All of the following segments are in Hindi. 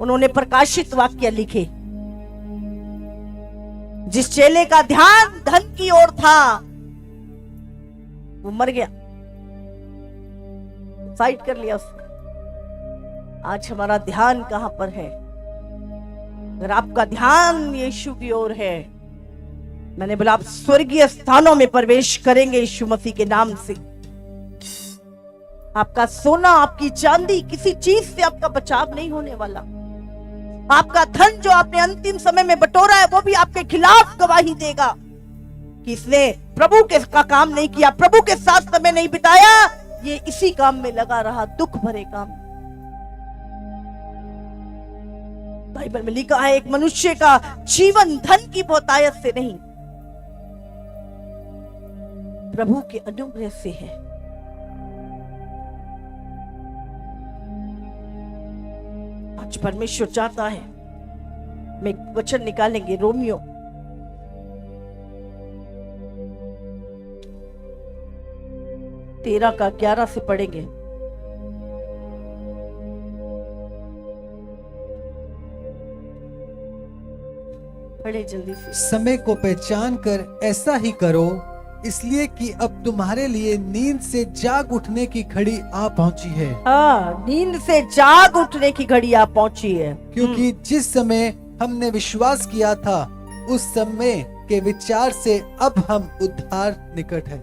उन्होंने प्रकाशित वाक्य लिखे। जिस चेले का ध्यान धन की ओर था वो मर गया, साइड कर लिया उसने। आज हमारा ध्यान कहां पर है? अगर आपका ध्यान यीशु की ओर है, मैंने बोला आप स्वर्गीय स्थानों में प्रवेश करेंगे यीशु मसीह के नाम से। आपका सोना, आपकी चांदी, किसी चीज से आपका बचाव नहीं होने वाला। आपका धन जो आपने अंतिम समय में बटोरा है वो भी आपके खिलाफ गवाही देगा कि इसने प्रभु के का काम नहीं किया, प्रभु के साथ समय नहीं बिताया, ये इसी काम में लगा रहा, दुख भरे काम। बाइबल में लिखा है एक मनुष्य का जीवन धन की बहुतायत से नहीं, प्रभु के अनुग्रह से है। आज परमेश्वर चाहता है, मैं एक वचन निकालेंगे रोमियो 13 का 11 से पढ़ेंगे। पढ़े जल्दी से। समय को पहचान कर ऐसा ही करो, इसलिए कि अब तुम्हारे लिए नींद से जाग उठने की घड़ी आ पहुंची है। हाँ, नींद से जाग उठने की घड़ी आ पहुंची है। क्योंकि जिस समय हमने विश्वास किया था उस समय के विचार से अब हम उद्धार निकट है।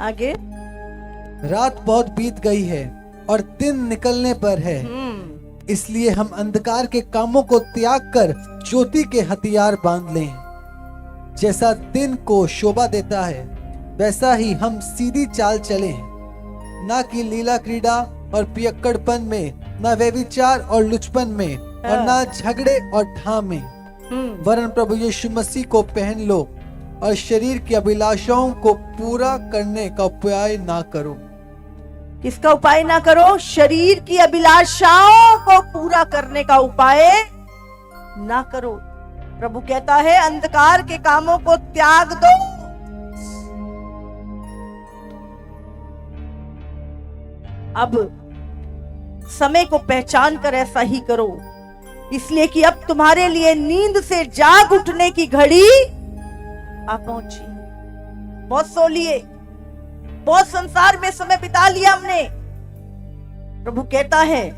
आगे। रात बहुत बीत गई है और दिन निकलने पर है, इसलिए हम अंधकार के कामों को त्याग कर ज्योति के हथियार बांध लें। जैसा दिन को शोभा देता है वैसा ही हम सीधी चाल चले, ना कि लीला क्रीड़ा और पियक्कड़पन में, ना व्यभिचार और लुचपन में, और ना झगड़े और ढां में, वरन प्रभु यीशु मसीह को पहन लो और शरीर की अभिलाषाओं को पूरा करने का उपाय ना करो। किसका उपाय ना करो? शरीर की अभिलाषाओं को पूरा करने का उपाय ना करो। प्रभु कहता है अंधकार के कामों को त्याग दो। अब समय को पहचान कर ऐसा ही करो, इसलिए कि अब तुम्हारे लिए नींद से जाग उठने की घड़ी आ पहुंची। बहुत सो लिए, बहुत संसार में समय बिता लिया हमने। प्रभु कहता है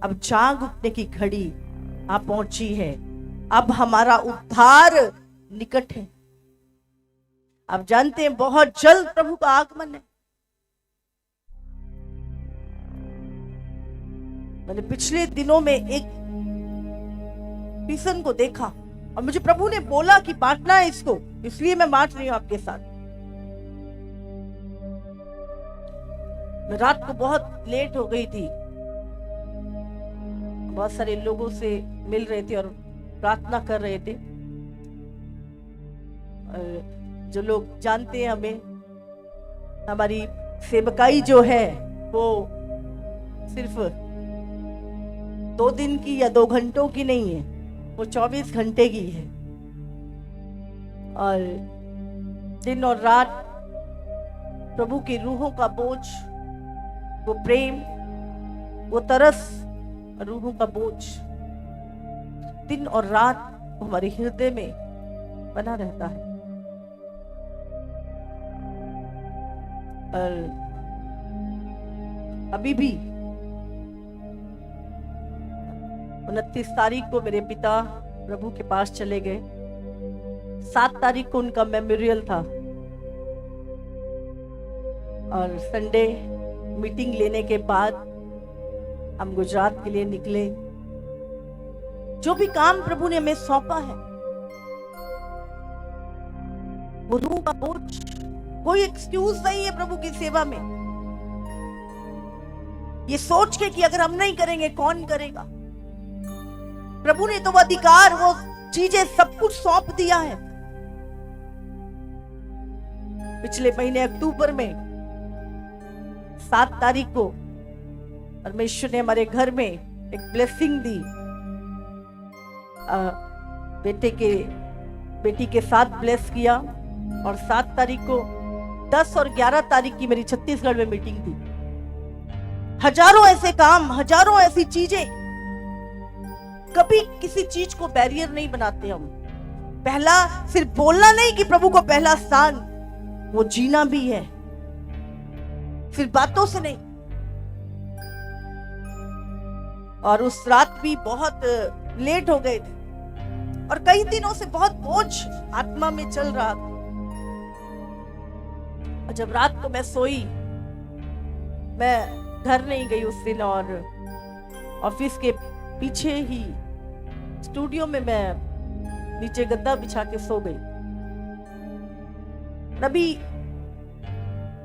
अब जाग उठने की घड़ी आ पहुंची है, अब हमारा उद्धार निकट है। आप जानते हैं बहुत जल्द प्रभु का आगमन है। मैंने पिछले दिनों में एक पीसन को देखा और मुझे प्रभु ने बोला कि बांटना है इसको, इसलिए मैं बांट रही हूं आपके साथ। मैं रात को बहुत लेट हो गई थी, बहुत सारे लोगों से मिल रहे थे और प्रार्थना कर रहे थे। और जो लोग जानते हैं हमें, हमारी सेवकाई जो है वो सिर्फ 2 दिन की या 2 घंटों की नहीं है, वो 24 घंटे की है। और दिन और रात प्रभु की रूहों का बोझ, वो प्रेम, वो तरस, रूहों का बोझ दिन और रात हमारे हृदय में बना रहता है। और अभी भी 29 तारीख को मेरे पिता प्रभु के पास चले गए। 7 तारीख को उनका मेमोरियल था और संडे मीटिंग लेने के बाद हम गुजरात के लिए निकले। जो भी काम प्रभु ने हमें सौंपा है वो रूह का बोझ, कोई एक्सक्यूज नहीं है प्रभु की सेवा में। ये सोच के कि अगर हम नहीं करेंगे कौन करेगा। प्रभु ने तो वो अधिकार, वो चीजें सब कुछ सौंप दिया है। पिछले महीने अक्टूबर में 7 तारीख को परमेश्वर ने हमारे घर में एक ब्लेसिंग दी। बेटी के साथ ब्लेस किया। और 7 तारीख को 10 और 11 तारीख की मेरी छत्तीसगढ़ में मीटिंग थी। हजारों ऐसे काम, हजारों ऐसी चीजें कभी किसी चीज को बैरियर नहीं बनाते हम। पहला सिर्फ बोलना नहीं कि प्रभु को पहला स्थान, वो जीना भी है, सिर्फ बातों से नहीं। और उस रात भी बहुत लेट हो गए थे और कई दिनों से बहुत बोझ आत्मा में चल रहा था। और जब रात को मैं सोई, मैं घर नहीं गई उस दिन और ऑफिस के पीछे ही स्टूडियो में मैं नीचे गद्दा बिछा के सो गई। अभी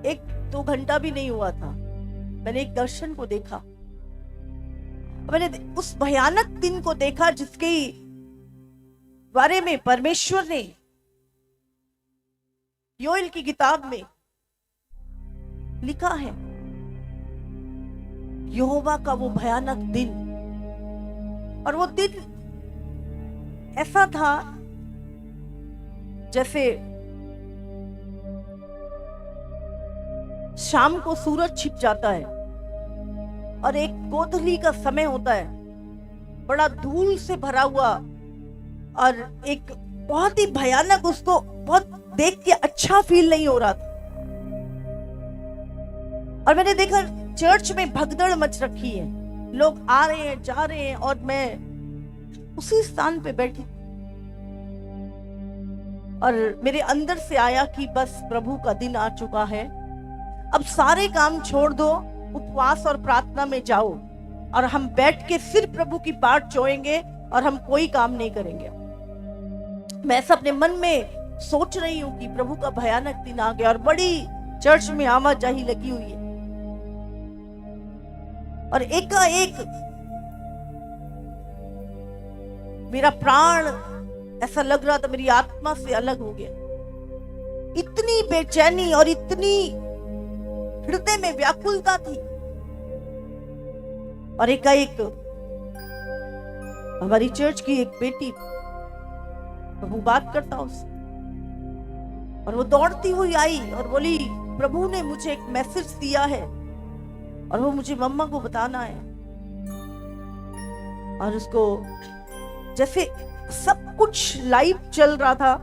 1-2 घंटा भी नहीं हुआ था, मैंने एक दर्शन को देखा। मैंने उस भयानक दिन को देखा जिसके बारे में परमेश्वर ने योएल की किताब में लिखा है। यहोवा का वो भयानक दिन, और वो दिन ऐसा था जैसे शाम को सूरज छिप जाता है और एक गोधूली का समय होता है, बड़ा धूल से भरा हुआ और एक बहुत ही भयानक, उसको बहुत देख के अच्छा फील नहीं हो रहा था। और मैंने देखा चर्च में भगदड़ मच रखी है, लोग आ रहे हैं जा रहे हैं, और मैं उसी स्थान पे बैठी और मेरे अंदर से आया कि बस प्रभु का दिन आ चुका है, अब सारे काम छोड़ दो, उपवास और प्रार्थना में जाओ और हम बैठ के सिर्फ प्रभु की बाट जोएंगे और हम कोई काम नहीं करेंगे। मैं ऐसा अपने मन में सोच रही हूं कि प्रभु का भयानक दिन आ गया और बड़ी चर्च में आवाजाही लगी हुई है। और एकाएक मेरा प्राण ऐसा लग रहा था मेरी आत्मा से अलग हो गया। इतनी बेचैनी और इतनी हृदय में व्याकुलता थी। और एकाएक हमारी चर्च की एक बेटी, प्रभु बात करता उससे, और वो दौड़ती हुई आई और बोली, प्रभु ने मुझे एक मैसेज दिया है और वो मुझे मम्मा को बताना है। और उसको जैसे सब कुछ लाइव चल रहा था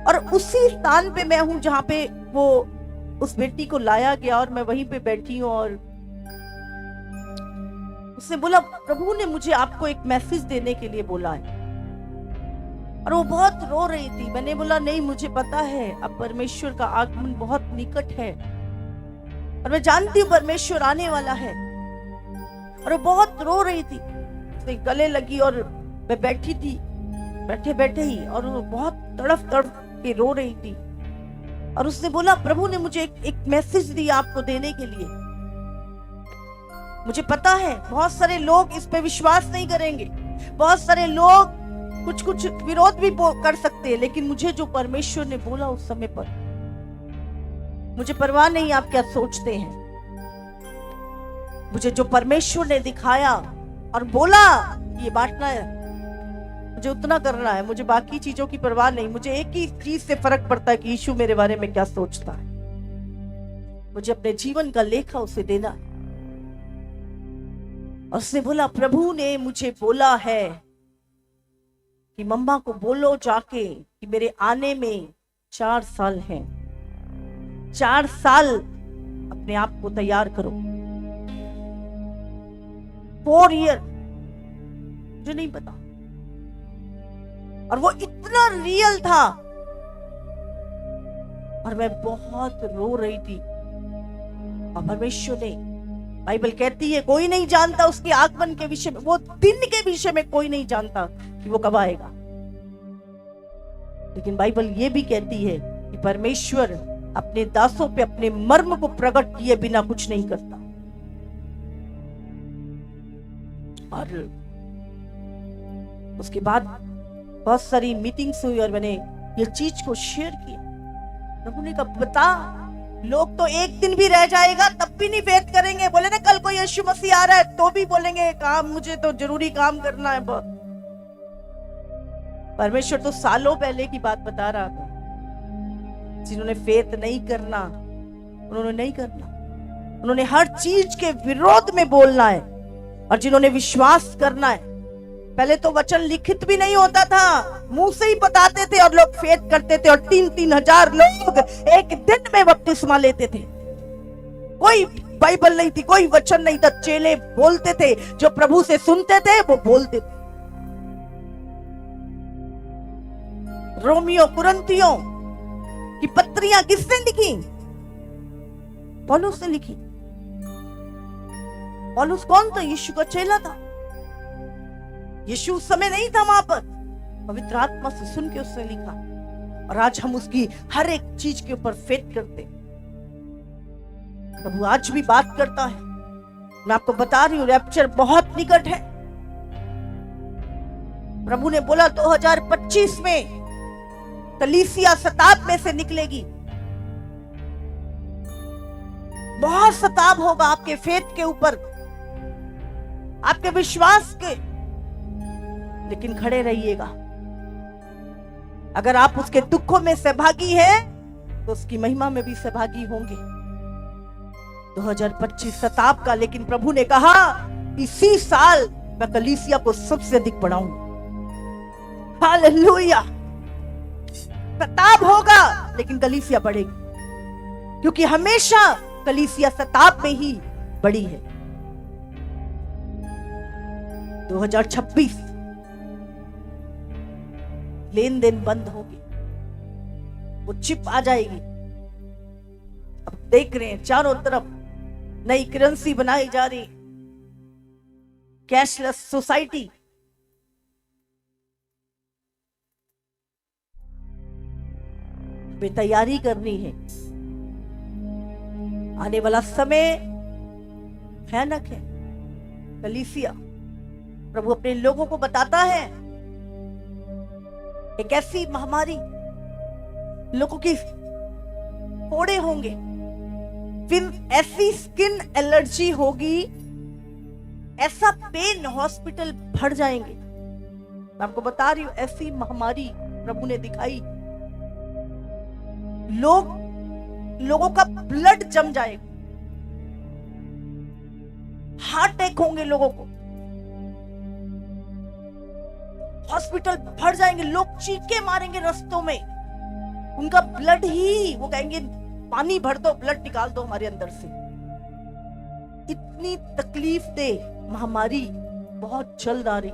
और उसी स्थान पे मैं हूं जहां पे वो उस बेटी को लाया गया और मैं वहीं पे बैठी हूं। और उसने बोला, प्रभु ने मुझे आपको एक मैसेज देने के लिए बोला है। और वो बहुत रो रही थी। मैंने बोला, नहीं मुझे पता है, अब परमेश्वर का आगमन बहुत निकट है और मैं जानती हूँ परमेश्वर आने वाला है। और वो बहुत रो रही थी, उसने गले लगी और मैं बैठी थी, बैठे बैठे ही, और वो बहुत तड़प तड़प के रो रही थी। और उसने बोला, प्रभु ने मुझे एक मैसेज दिया आपको देने के लिए। मुझे पता है बहुत सारे लोग इस पे विश्वास नहीं करेंगे, बहुत सारे लोग कुछ कुछ विरोध भी कर सकते हैं, लेकिन मुझे जो परमेश्वर ने बोला उस समय पर, मुझे परवाह नहीं आप क्या सोचते हैं। मुझे जो परमेश्वर ने दिखाया और बोला ये बांटना है, मुझे उतना करना है, मुझे बाकी चीजों की परवाह नहीं। मुझे एक ही चीज से फर्क पड़ता है कि यीशु मेरे बारे में क्या सोचता है। मुझे अपने जीवन का लेखा उसे देना है। और उसने बोला, प्रभु ने मुझे बोला है कि मम्मा को बोलो जाके कि मेरे आने में 4 साल हैं, 4 साल अपने आप को तैयार करो। 4 ईयर, मुझे नहीं पता। और वो इतना रियल था और मैं बहुत रो रही थी। और परमेश्वर ने, बाइबल कहती है कोई नहीं जानता उसके आगमन के विषय में, वो दिन के विषय में कोई नहीं जानता कि वो कब आएगा। लेकिन बाइबल ये भी कहती है कि परमेश्वर अपने दासों पे अपने मर्म को प्रकट किए बिना कुछ नहीं करता। और उसके बाद बहुत सारी मीटिंग्स हुई और मैंने ये चीज को शेयर किया। प्रभु ने कहा, बता, लोग तो एक दिन भी रह जाएगा तब भी नहीं फेथ करेंगे। बोले ना कल को यीशु मसीह आ रहा है तो भी बोलेंगे काम, मुझे तो जरूरी काम करना है बहुत। परमेश्वर तो सालों पहले की बात बता रहा था। जिन्होंने फेथ नहीं करना उन्होंने नहीं करना, उन्होंने हर चीज के विरोध में बोलना है। और जिन्होंने विश्वास करना है पहले तो वचन लिखित भी नहीं होता था, मुंह से ही बताते थे और लोग फेथ करते थे और 3-3 हजार लोग एक दिन में बपतिस्मा लेते थे। कोई बाइबल नहीं थी, कोई वचन नहीं था, चेले बोलते थे, जो प्रभु से सुनते थे वो बोलते थे। रोमियो कुरिन्थियों की पत्रियां किसने लिखी? पौलुस ने लिखी। पौलुस कौन था? यीशु का चेला था। यीशु उस समय नहीं था वहां पर, पवित्र आत्मा से सुन के उसने लिखा, और आज हम उसकी हर एक चीज के ऊपर फेथ करते। प्रभु आज भी बात करता है। मैं आपको बता रही हूं, रैप्चर बहुत निकट है। प्रभु ने बोला 2025 में कलीसिया सताब में से निकलेगी। बहुत सताब होगा आपके फेथ के ऊपर, आपके विश्वास के, लेकिन खड़े रहिएगा। अगर आप उसके दुखों में सहभागी हैं तो उसकी महिमा में भी सहभागी होंगे। 2025 सताब का, लेकिन प्रभु ने कहा इसी साल मैं कलीसिया को सबसे अधिक बढ़ाऊंगा। हालेलुया। सताब होगा लेकिन कलीसिया बढ़ेगी, क्योंकि हमेशा कलीसिया सताब में ही बड़ी है। 2026 लेन देन बंद होगी, वो चिप आ जाएगी। अब देख रहे हैं चारों तरफ नई करेंसी बनाई जा रही, कैशलेस सोसाइटी। तैयारी करनी है। आने वाला समय भयानक है। कलीसिया, प्रभु अपने लोगों को बताता है, एक ऐसी महामारी, लोगों की फोड़े होंगे, फिर ऐसी स्किन एलर्जी होगी, ऐसा पेन, हॉस्पिटल भर जाएंगे। मैं आपको बता रही हूं, ऐसी महामारी प्रभु ने दिखाई। लोगों का ब्लड जम जाएगा, हार्ट अटैक होंगे लोगों को, हॉस्पिटल भर जाएंगे, लोग चीखे मारेंगे रास्तों में, उनका ब्लड ही, वो कहेंगे पानी भर दो, ब्लड निकाल दो हमारे अंदर से। इतनी तकलीफ दे महामारी बहुत जल्द आ रही।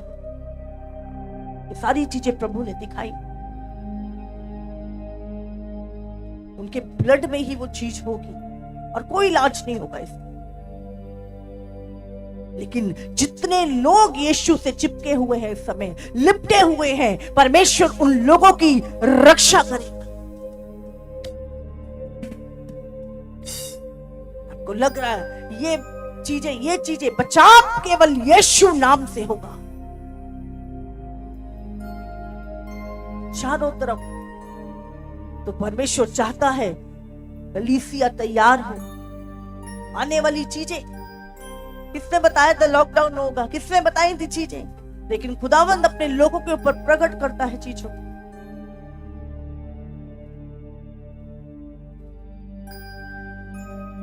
ये सारी चीजें प्रभु ने दिखाई। उनके ब्लड में ही वो चीज होगी और कोई इलाज नहीं होगा इसका। लेकिन जितने लोग यीशु से चिपके हुए हैं, इस समय लिपटे हुए हैं, परमेश्वर उन लोगों की रक्षा करेगा। आपको लग रहा है ये चीजें बचाव केवल यीशु नाम से होगा। चारों तरफ तो परमेश्वर चाहता है कलीसिया तैयार हो। आने वाली चीजें किसने बताया था लॉकडाउन होगा? किसने बताई थी चीजें? लेकिन खुदावंद अपने लोगों के ऊपर प्रकट करता है चीजों को।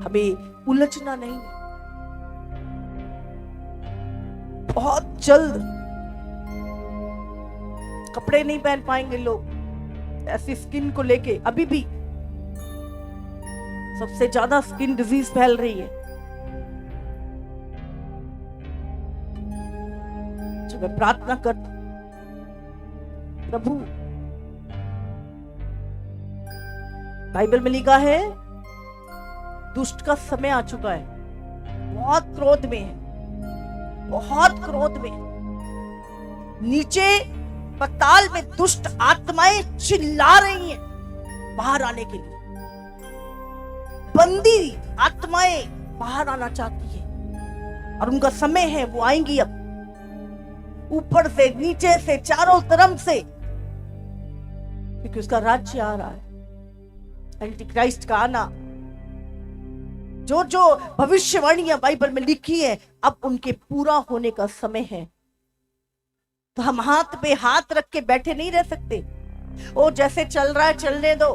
हमें उलझना नहीं। बहुत जल्द कपड़े नहीं पहन पाएंगे लोग, ऐसी स्किन को लेके। अभी भी सबसे ज्यादा स्किन डिजीज फैल रही है। जब मैं प्रार्थना करता, प्रभु, बाइबल में लिखा है दुष्ट का समय आ चुका है, बहुत क्रोध में है, बहुत क्रोध में। नीचे पताल में दुष्ट आत्माएं चिल्ला रही हैं बाहर आने के लिए। बंदी आत्माएं बाहर आना चाहती है और उनका समय है, वो आएंगी अब, ऊपर से, नीचे से, चारों तरफ से, क्योंकि उसका राज्य आ रहा है। एंटी क्राइस्ट का आना, जो जो भविष्यवाणियां बाइबल में लिखी है, अब उनके पूरा होने का समय है। तो हम हाथ पे हाथ रख के बैठे नहीं रह सकते। वो जैसे चल रहा है चलने दो।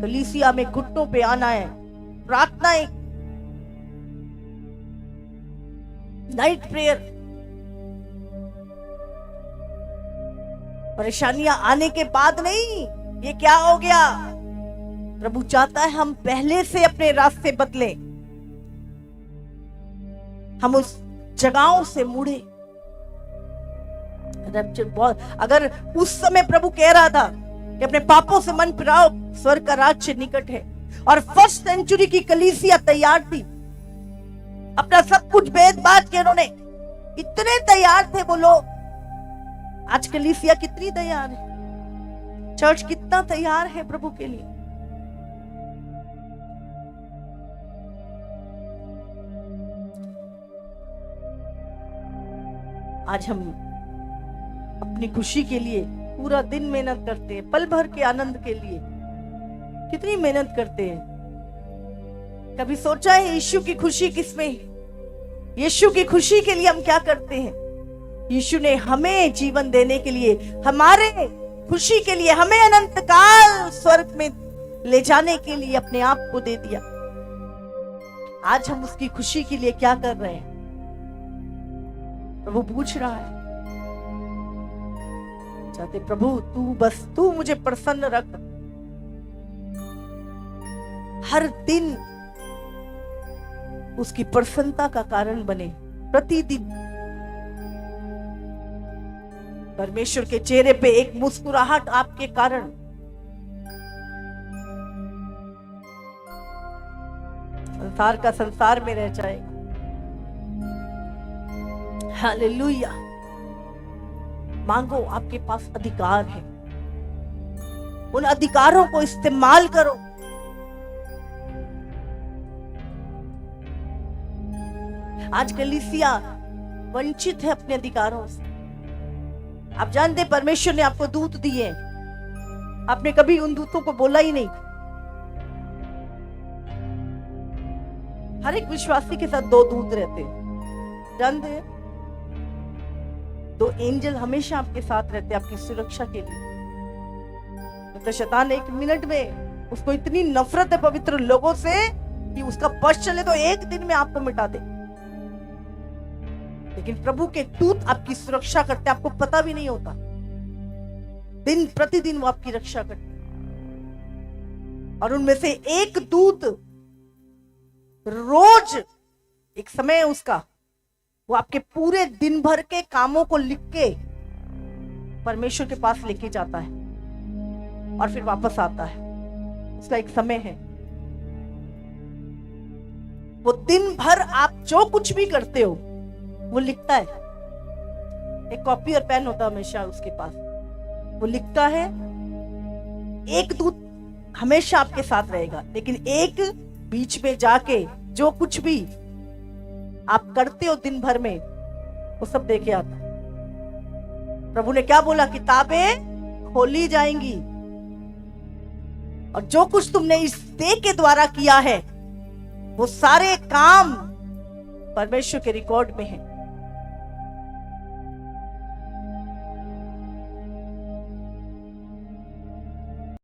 कलीसिया में घुटनों पे आना है, प्रार्थनाएं, नाइट प्रेयर, परेशानियां आने के बाद नहीं, ये क्या हो गया। प्रभु चाहता है हम पहले से अपने रास्ते बदले, हम उस जगहों से मुड़े। अगर उस समय प्रभु कह रहा था कि अपने पापों से मन फिराओ, स्वर्ग का राज्य निकट है, और फर्स्ट सेंचुरी की कलीसिया तैयार थी, अपना सब कुछ भेद बात के उन्होंने इतने तैयार थे वो लोग। आज कलीसिया कितनी तैयार है, चर्च कितना तैयार है प्रभु के लिए। आज हम अपनी खुशी के लिए पूरा दिन मेहनत करते हैं, पल भर के आनंद के लिए कितनी मेहनत करते हैं। कभी सोचा है यीशु की खुशी किसमें है? यीशु की खुशी के लिए हम क्या करते हैं? यीशु ने हमें जीवन देने के लिए, हमारे खुशी के लिए, हमें अनंत काल स्वर्ग में ले जाने के लिए अपने आप को दे दिया। आज हम उसकी खुशी के लिए क्या कर रहे हैं? प्रभु पूछ रहा है, चाहते प्रभु तू मुझे प्रसन्न रख, हर दिन उसकी प्रसन्नता का कारण बने। प्रतिदिन परमेश्वर के चेहरे पे एक मुस्कुराहट आपके कारण, संसार का संसार में रह जाएगा। हालेलुया। मांगो, आपके पास अधिकार है, उन अधिकारों को इस्तेमाल करो। आज कलीसिया वंचित है अपने अधिकारों से। आप जानते हैं परमेश्वर ने आपको दूत दिए, आपने कभी उन दूतों को बोला ही नहीं। हर एक विश्वासी के साथ 2 दूत रहते हैं, जानते हैं? 2 एंजल हमेशा आपके साथ रहते हैं, आपकी सुरक्षा के लिए। तो शैतान 1 मिनट में, उसको इतनी नफरत है पवित्र लोगों से कि उसका पक्ष चले तो 1 दिन में आपको मिटा दे। लेकिन प्रभु के दूत आपकी सुरक्षा करते, आपको पता भी नहीं होता। दिन प्रतिदिन वो आपकी रक्षा करते, और उनमें से एक दूत रोज, एक समय है उसका, वो आपके पूरे दिन भर के कामों को लिख के परमेश्वर के पास लेके जाता है और फिर वापस आता है। उसका एक समय है। वो दिन भर आप जो कुछ भी करते हो वो लिखता है। एक कॉपी और पेन होता है हमेशा उसके पास, वो लिखता है। एक दूत हमेशा आपके साथ रहेगा, लेकिन एक बीच में जाके जो कुछ भी आप करते हो दिन भर में, वो सब देखे आता है। प्रभु ने क्या बोला? किताबें खोली जाएंगी, और जो कुछ तुमने इस देह के द्वारा किया है वो सारे काम परमेश्वर के रिकॉर्ड में है।